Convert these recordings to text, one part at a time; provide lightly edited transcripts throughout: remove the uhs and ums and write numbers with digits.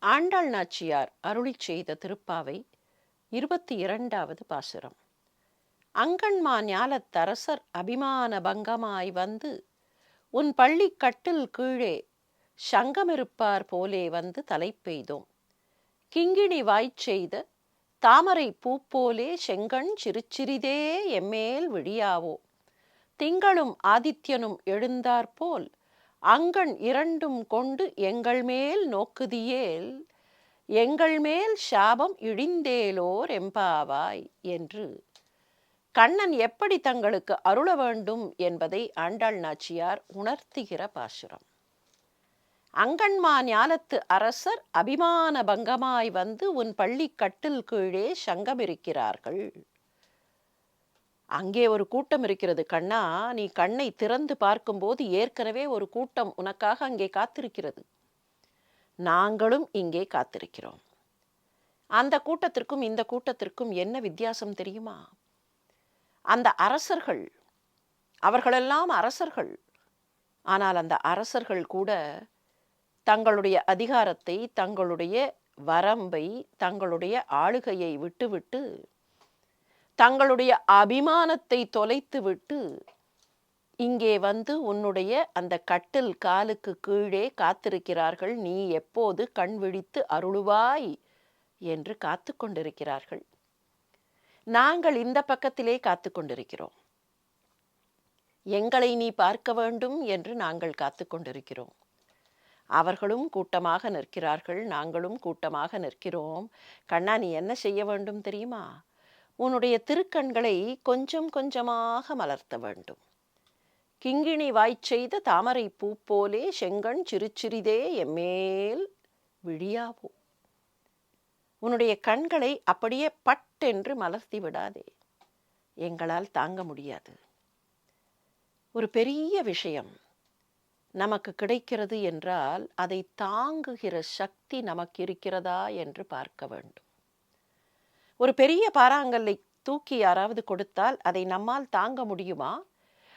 ஆண்டாள் நாச்சியார் அருளிச் செய்த திருப்பாவை 22வது பாசுரம். அங்கண்மா ஞாலத்தரசர் அபிமான பங்கமாய் வந்து உன் பள்ளி கட்டில் கீழே சங்கமிருப்பார் போலே வந்து தலை பெய்தோம். கிங்கிணி வாய்ச்செய்த தாமரை பூப்போலே செங்கண் சிறுச்சிறிதே எம்மேல் விழியாவோ. திங்களும் ஆதித்யனும் எழுந்தாற்போல் அங்கண் இரண்டும் கொண்டு எங்கள் மேல் நோக்குதியேல் எங்கள் மேல் சாபம் இழிந்தேலோர் எம்பாவாய் என்று கண்ணன் எப்படி தங்களுக்கு அருள வேண்டும் என்பதை ஆண்டாள் நாச்சியார் உணர்த்துகிற பாசுரம். அங்கண்மா ஞாலத்து அரசர் அபிமான பங்கமாய் வந்து உன் பள்ளி கட்டில் கீழே சங்கமிருக்கிறார்கள். அங்கே ஒரு கூட்டம் இருக்கிறது கண்ணா, நீ கண்ணை திறந்து பார்க்கும்போது ஏற்கனவே ஒரு கூட்டம் உனக்காக அங்கே காத்திருக்கிறது. நாங்களும் இங்கே காத்திருக்கிறோம். அந்த கூட்டத்திற்கும் இந்த கூட்டத்திற்கும் என்ன வித்தியாசம் தெரியுமா? அந்த அரசர்கள், அவர்களெல்லாம் அரசர்கள். ஆனால் அந்த அரசர்கள் கூட தங்களுடைய அதிகாரத்தை, தங்களுடைய வரம்பை, தங்களுடைய ஆளுகையை விட்டுவிட்டு, தங்களுடைய அபிமானத்தை தொலைத்து விட்டு இங்கே வந்து உன்னுடைய அந்த கட்டில் காலுக்கு கீழே காத்திருக்கிறார்கள். நீ எப்போது கண் விழித்து அருளுவாய் என்று காத்து கொண்டிருக்கிறார்கள். நாங்கள் இந்த பக்கத்திலே காத்து கொண்டிருக்கிறோம். எங்களை நீ பார்க்க வேண்டும் என்று நாங்கள் காத்து கொண்டிருக்கிறோம். அவர்களும் கூட்டமாக நிற்கிறார்கள், நாங்களும் கூட்டமாக நிற்கிறோம். கண்ணா, நீ என்ன செய்ய வேண்டும் தெரியுமா? உன்னுடைய திருக்கண்களை கொஞ்சம் கொஞ்சமாக மலர்த்த வேண்டும். கிங்கிணி வாய்ச்செய்த தாமரை பூ போலே செங்கண் சிறுச்சிறிதே எம்மேல் விழியாவோ. உன்னுடைய கண்களை அப்படியே பட்டென்று மலர்த்தி விடாதே, எங்களால் தாங்க முடியாது. ஒரு பெரிய விஷயம் நமக்கு கிடைக்கிறது என்றால் அதை தாங்குகிற சக்தி நமக்கு இருக்கிறதா என்று பார்க்க வேண்டும். ஒரு பெரிய பாறாங்கல்லை தூக்கி யாராவது கொடுத்தால் அதை நம்மால் தாங்க முடியுமா?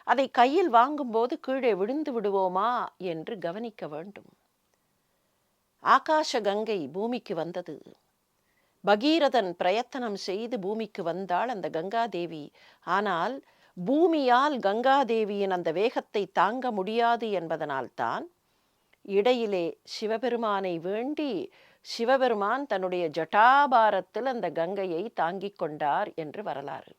அதை கையில் வாங்கும்போது கீழே விழுந்து விடுவோமா என்று கவனிக்க வேண்டும். ஆகாச கங்கை பூமிக்கு வந்தது. பகீரதன் பிரயத்தனம் செய்து பூமிக்கு வந்தாள் அந்த கங்காதேவி. ஆனால் பூமியால் கங்காதேவியின் அந்த வேகத்தை தாங்க முடியாது என்பதனால்தான் இடையிலே சிவபெருமானை வேண்டி சிவபெருமான் தன்னுடைய ஜட்டாபாரத்தில் அந்த கங்கையை தாங்கிக் கொண்டார் என்று வரலாறு.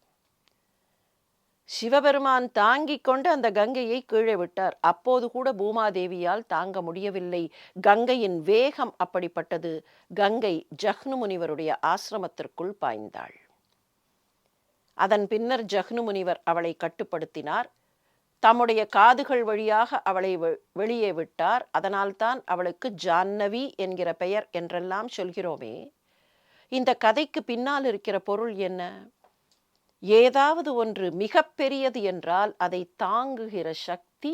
சிவபெருமான் தாங்கிக் கொண்டு அந்த கங்கையை கீழே விட்டார். அப்போது கூட பூமாதேவியால் தாங்க முடியவில்லை. கங்கையின் வேகம் அப்படிப்பட்டது. கங்கை ஜஹ்னு முனிவருடைய ஆசிரமத்திற்குள் பாய்ந்தாள். அதன் பின்னர் ஜஹ்னு முனிவர் அவளை கட்டுப்படுத்தினார். தம்முடைய காதுகள் வழியாக அவளை வெளியே விட்டார். அதனால்தான் அவளுக்கு ஜான்னவி என்கிற பெயர் என்றெல்லாம் சொல்கிறோமே. இந்த கதைக்கு பின்னால் இருக்கிற பொருள் என்ன? ஏதாவது ஒன்று மிக பெரியது என்றால் அதை தாங்குகிற சக்தி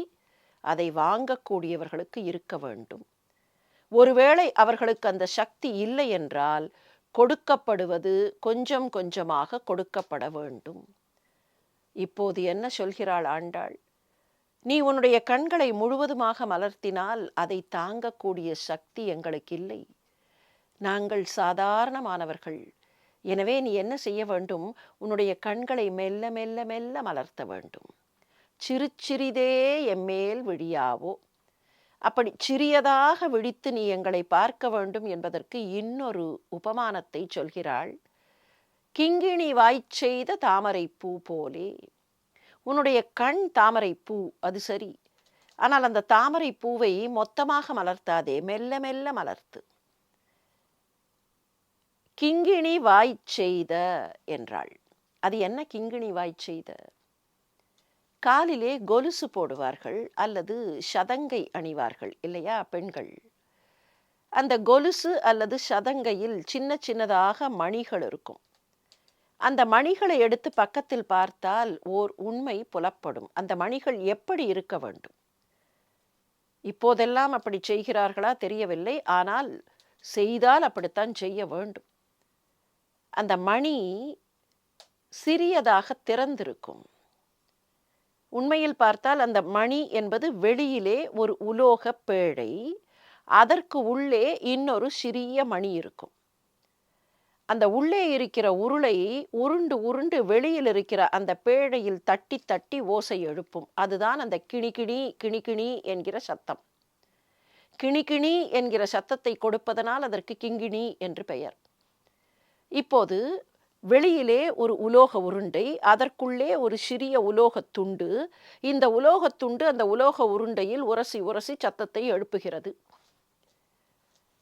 அதை வாங்கக்கூடியவர்களுக்கு இருக்க வேண்டும். ஒருவேளை அவர்களுக்கு அந்த சக்தி இல்லை என்றால் கொடுக்கப்படுவது கொஞ்சம் கொஞ்சமாக கொடுக்கப்பட வேண்டும். இப்போது என்ன சொல்கிறாள் ஆண்டாள்? நீ உன்னுடைய கண்களை முழுவதுமாக மலர்த்தினால் அதை தாங்கக்கூடிய சக்தி எங்களுக்கு இல்லை. நாங்கள் சாதாரணமானவர்கள். எனவே நீ என்ன செய்ய வேண்டும்? உன்னுடைய கண்களை மெல்ல மெல்ல மெல்ல மலர்த்த வேண்டும். சிறுச்சிறிதே எம்மேல் விழியாவோ. அப்படி சிறியதாக விழித்து நீ எங்களை பார்க்க வேண்டும் என்பதற்கு இன்னொரு உபமானத்தை சொல்கிறாள். கிங்கிணி வாய்ச்செய்த தாமரை பூ போலே. உன்னுடைய கண் தாமரை பூ, அது சரி. ஆனால் அந்த தாமரை பூவை மொத்தமாக மலர்த்தாதே, மெல்ல மெல்ல மலர்த்து. கிங்கிணி வாய்ச்செய்த என்றாள். அது என்ன கிங்கிணி வாய்ச்செய்த? காலிலே கொலுசு போடுவார்கள் அல்லது சதங்கை அணிவார்கள் இல்லையா பெண்கள்? அந்த கொலுசு அல்லது சதங்கையில் சின்ன சின்னதாக மணிகள் இருக்கும். அந்த மணிகளை எடுத்து பக்கத்தில் பார்த்தால் ஓர் உண்மை புலப்படும். அந்த மணிகள் எப்படி இருக்க வேண்டும்? இப்போதெல்லாம் அப்படி செய்கிறார்களா தெரியவில்லை. ஆனால் செய்தால் அப்படித்தான் செய்ய வேண்டும். அந்த மணி சிறியதாக திறந்திருக்கும். உண்மையில் பார்த்தால் அந்த மணி என்பது வெளியிலே ஒரு உலோக பேழை. அதற்கு உள்ளே இன்னொரு சிறிய மணி இருக்கும். அந்த உள்ளே இருக்கிற உருளை உருண்டு உருண்டு வெளியில் இருக்கிற அந்த பேழையில் தட்டி தட்டி ஓசை எழுப்பும். அதுதான் அந்த கிணிகிணி கிணிகிணி என்கிற சத்தம். கிணிகிணி என்கிற சத்தத்தை கொடுப்பதனால் அதற்கு கிங்கிணி என்று பெயர். இப்போது வெளியிலே ஒரு உலோக உருண்டை, அதற்குள்ளே ஒரு சிறிய உலோகத் துண்டு. இந்த உலோகத் துண்டு அந்த உலோக உருண்டையில் உரசி உரசி சத்தத்தை எழுப்புகிறது.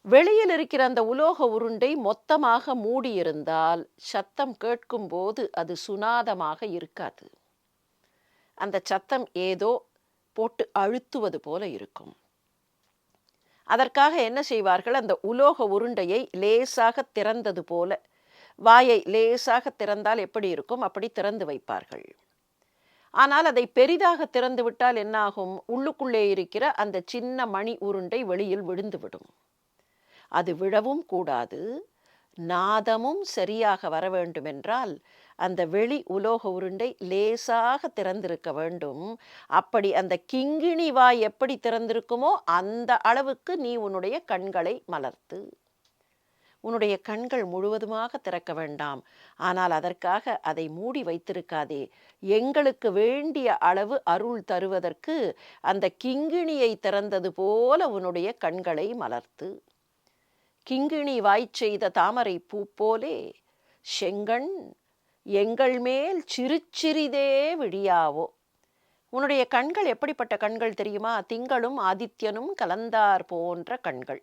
வெளியில் இருக்கிற அந்த உலோக உருண்டை மொத்தமாக மூடியிருந்தால் சத்தம் கேட்கும்போது அது சுனாதமாக இருக்காது. அந்த சத்தம் ஏதோ போட்டு அழுத்துவது போல இருக்கும். அதற்காக என்ன செய்வார்கள்? அந்த உலோக உருண்டையை லேசாக திறந்தது போல, வாயை லேசாக திறந்தால் எப்படி இருக்கும் அப்படி திறந்து வைப்பார்கள். ஆனால் அதை பெரிதாக திறந்து விட்டால் என்னாகும்? உள்ளுக்குள்ளே இருக்கிற அந்த சின்ன மணி உருண்டை வெளியில் விழுந்துவிடும். அது விழவும் கூடாது. நாதமும் சரியாக வர வேண்டுமென்றால் அந்த வெளி உலோக உருண்டை லேசாக திறந்திருக்க வேண்டும். அப்படி அந்த கிங்கிணி வாய் எப்படி திறந்திருக்குமோ அந்த அளவுக்கு நீ உன்னுடைய கண்களை மலர்த்து. உன்னுடைய கண்கள் முழுவதுமாக திறக்க வேண்டாம். ஆனால் அதற்காக அதை மூடி வைத்திருக்காதே. எங்களுக்கு வேண்டிய அளவு அருள் தருவதற்கு அந்த கிங்கிணியை திறந்தது போல உன்னுடைய கண்களை மலர்த்து. கிங்கிணி வாய்ச் செய்த தாமரை பூ போலே செங்கண் எங்கள் மேல் சிறுச்சிறிதே விழியாவோ. உன்னுடைய கண்கள் எப்படிப்பட்ட கண்கள் தெரியுமா? திங்களும் ஆதித்யனும் கலந்தார் போன்ற கண்கள்.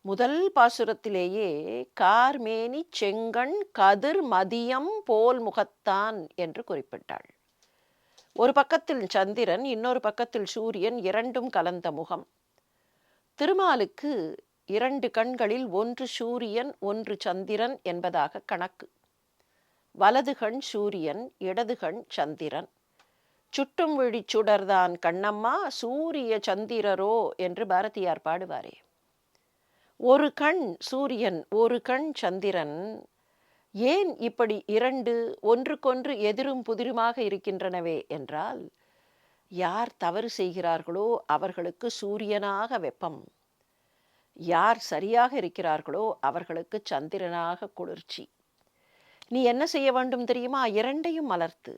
முதல் பாசுரத்திலேயே கார்மேனி செங்கண் கதிர் மதியம் போல் முகத்தான் என்று குறிப்பிட்டாள். ஒரு பக்கத்தில் சந்திரன், இன்னொரு பக்கத்தில் சூரியன், இரண்டும் கலந்த முகம். திருமாலுக்கு 2 கண்களில் ஒன்று சூரியன் ஒன்று சந்திரன் என்பதாக கணக்கு. வலது கண் சூரியன், இடது கண் சந்திரன். சுட்டும் விழி சுடர்தான் கண்ணம்மா சூரிய சந்திரரோ என்று பாரதியார் பாடுவாரே. ஒரு கண் சூரியன் ஒரு கண் சந்திரன். ஏன் இப்படி 2 ஒன்றுக்கொன்று எதிரும் புதிருமாக இருக்கின்றனவே என்றால், யார் தவறு செய்கிறார்களோ அவர்களுக்கு சூரியனாக வெப்பம், யார் சரியாக இருக்கிறார்களோ அவர்களுக்கு சந்திரனாக குளிர்ச்சி. நீ என்ன செய்ய வேண்டும் தெரியுமா? 2ஐயும் மலர்த்து.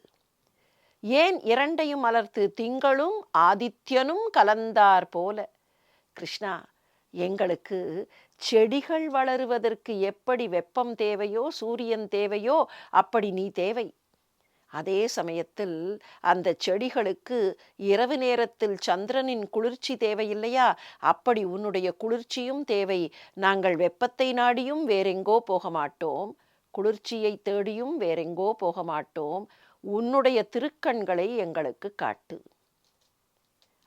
ஏன் 2ஐயும் மலர்த்து? திங்களும் ஆதித்யனும் கலந்தார் போல. கிருஷ்ணா, எங்களுக்கு செடிகள் வளருவதற்கு எப்படி வெப்பம் தேவையோ சூரியன் தேவையோ அப்படி நீ தேவை. அதே சமயத்தில் அந்த செடிகளுக்கு இரவு நேரத்தில் சந்திரனின் குளிர்ச்சி தேவையில்லையா? அப்படி உன்னுடைய குளிர்ச்சியும் தேவை. நாங்கள் வெப்பத்தை நாடியும் வேறெங்கோ போக மாட்டோம், குளிர்ச்சியை தேடியும் வேறெங்கோ போக மாட்டோம். உன்னுடைய திருக்கண்களை எங்களுக்கு காட்டு.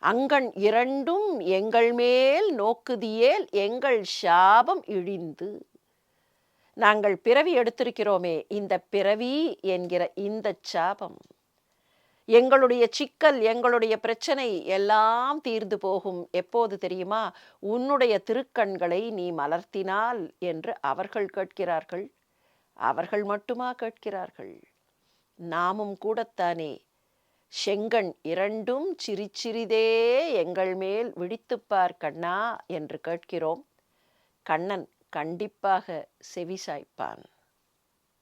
அங்கண் 2ம் எங்கள் மேல் நோக்குதியேல் எங்கள் சாபம் இழிந்து. நாங்கள் பிறவி எடுத்திருக்கிறோமே, இந்த பிறவி என்கிற இந்த சாபம், எங்களுடைய சிக்கல், எங்களுடைய பிரச்சனை எல்லாம் தீர்ந்து போகும். எப்போது தெரியுமா? உன்னுடைய திருக்கண்களை நீ மலர்த்தினால் என்று அவர்கள் கேட்கிறார்கள். அவர்கள் மட்டுமா கேட்கிறார்கள்? நாமும் கூடத்தானே. செங்கண் 2ம் சிறிதே எங்கள் மேல் விழித்துப்பார் கண்ணா என்று கேட்கிறோம். கண்ணன் கண்டிப்பாக செவிசாய்ப்பான்.